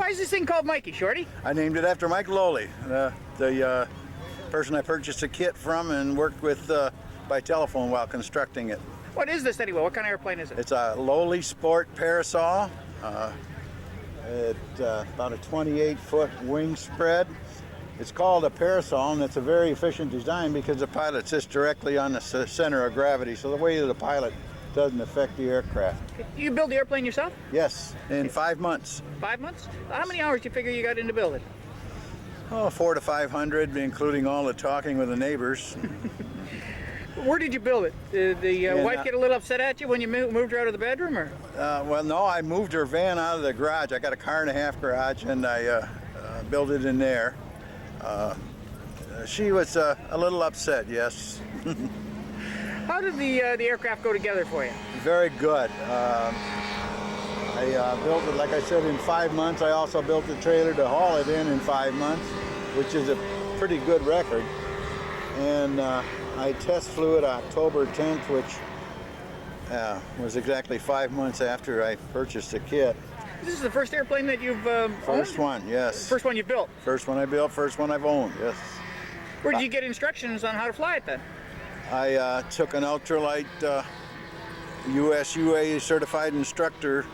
Why is this thing called Mikey, Shorty? I named it after Mike Loehle, the person I purchased a kit from and worked with by telephone while constructing it. What is this anyway? What kind of airplane is it? It's a Loehle Sport Parasol. It's about a 28-foot wing spread. It's called a Parasol, and it's a very efficient design because the pilot sits directly on the center of gravity, so the weight of the pilot doesn't affect the aircraft. You build the airplane yourself? Yes, in 5 months. 5 months? How many hours do you figure you got into building? Oh, 400 to 500, including all the talking with the neighbors. Where did you build it? Did the wife get a little upset at you when you moved her out of the bedroom, or? Well, no, I moved her van out of the garage. I got a car-and-a-half garage, and I built it in there. She was a little upset, yes. How did the aircraft go together for you? Very good. I built it, like I said, in 5 months. I also built the trailer to haul it in 5 months, which is a pretty good record. And I test flew it October 10th, which was exactly 5 months after I purchased the kit. This is the first airplane that you've First owned? one, yes. First one you built? First one I built, first one I've owned, yes. Where did you get instructions on how to fly it then? I took an Ultralight USUA certified instructor,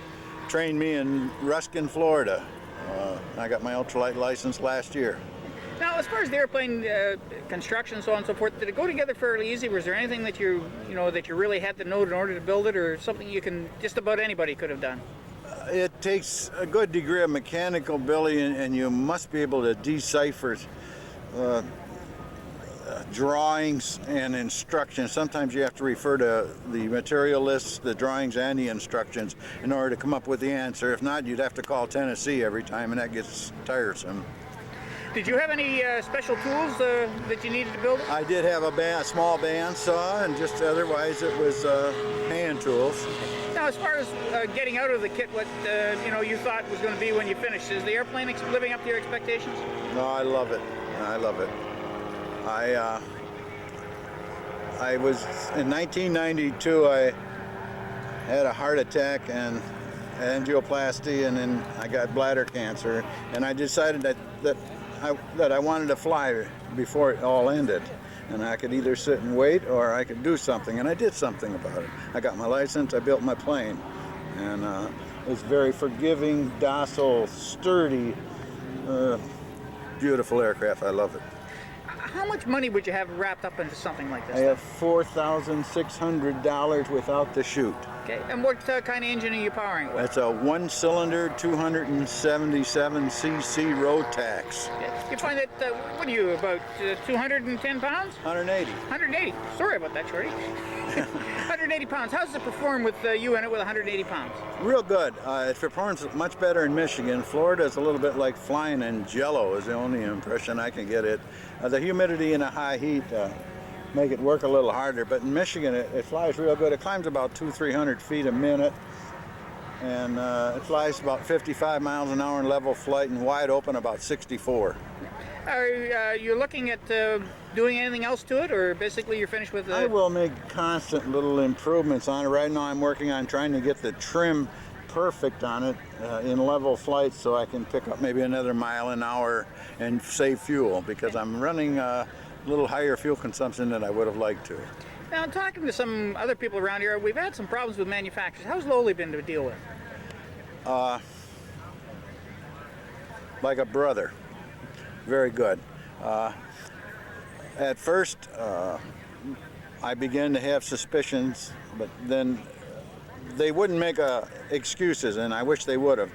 trained me in Ruskin, Florida. I got my Ultralight license last year. Now, as far as the airplane construction, so on and so forth, did it go together fairly easy? Was there anything that you really had to know in order to build it, or something just about anybody could have done? It takes a good degree of mechanical ability, and you must be able to decipher drawings and instructions. Sometimes you have to refer to the material lists, the drawings, and the instructions in order to come up with the answer. If not, you'd have to call Tennessee every time, and that gets tiresome. Did you have any special tools that you needed to build it? I did have a small bandsaw, and just otherwise it was hand tools. Now, as far as getting out of the kit, what you thought was going to be when you finished, is the airplane living up to your expectations? No, I love it. I love it. I was in 1992. I had a heart attack and angioplasty, and then I got bladder cancer, and I decided that I wanted to fly before it all ended. And I could either sit and wait, or I could do something, and I did something about it. I got my license, I built my plane, and it was very forgiving, docile, sturdy, beautiful aircraft. I love it. How much money would you have wrapped up into something like this? I have $4,600 without the chute. Okay, and what kind of engine are you powering it with? That's a one-cylinder, 277cc Rotax. Okay. You find that, what are you, about 210 pounds? 180. 180. Sorry about that, Shorty. 180 pounds. How does it perform with you in it with 180 pounds? Real good. It performs much better in Michigan. Florida is a little bit like flying in jello is the only impression I can get it. The humidity and the high heat make it work a little harder, but in Michigan it flies real good. It climbs about 200-300 feet a minute, and it flies about 55 miles an hour in level flight, and wide open about 64. Are you looking at doing anything else to it, or basically you're finished with it? I will make constant little improvements on it. Right now I'm working on trying to get the trim perfect on it in level flight, so I can pick up maybe another mile an hour and save fuel, because I'm running a little higher fuel consumption than I would have liked to. Now, talking to some other people around here, we've had some problems with manufacturers. How's Loehle been to deal with? Like a brother. Very good. At first, I began to have suspicions, but then they wouldn't make excuses, and I wish they would have.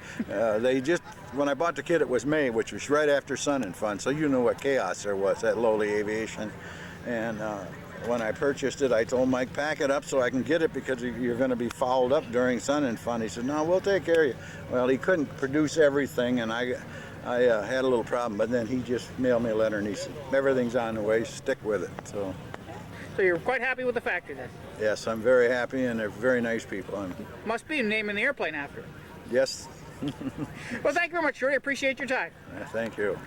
When I bought the kit, it was May, which was right after Sun and Fun, so you know what chaos there was at Loehle Aviation. And when I purchased it, I told Mike, pack it up so I can get it, because you're going to be fouled up during Sun and Fun. He said, no, we'll take care of you. Well, he couldn't produce everything, and I had a little problem, but then he just mailed me a letter, and he said, everything's on the way, stick with it. So you're quite happy with the factory then? Yes, I'm very happy, and they're very nice people. Must be naming the airplane after it. Yes. Well, thank you very much, Shorty. I appreciate your time. Thank you.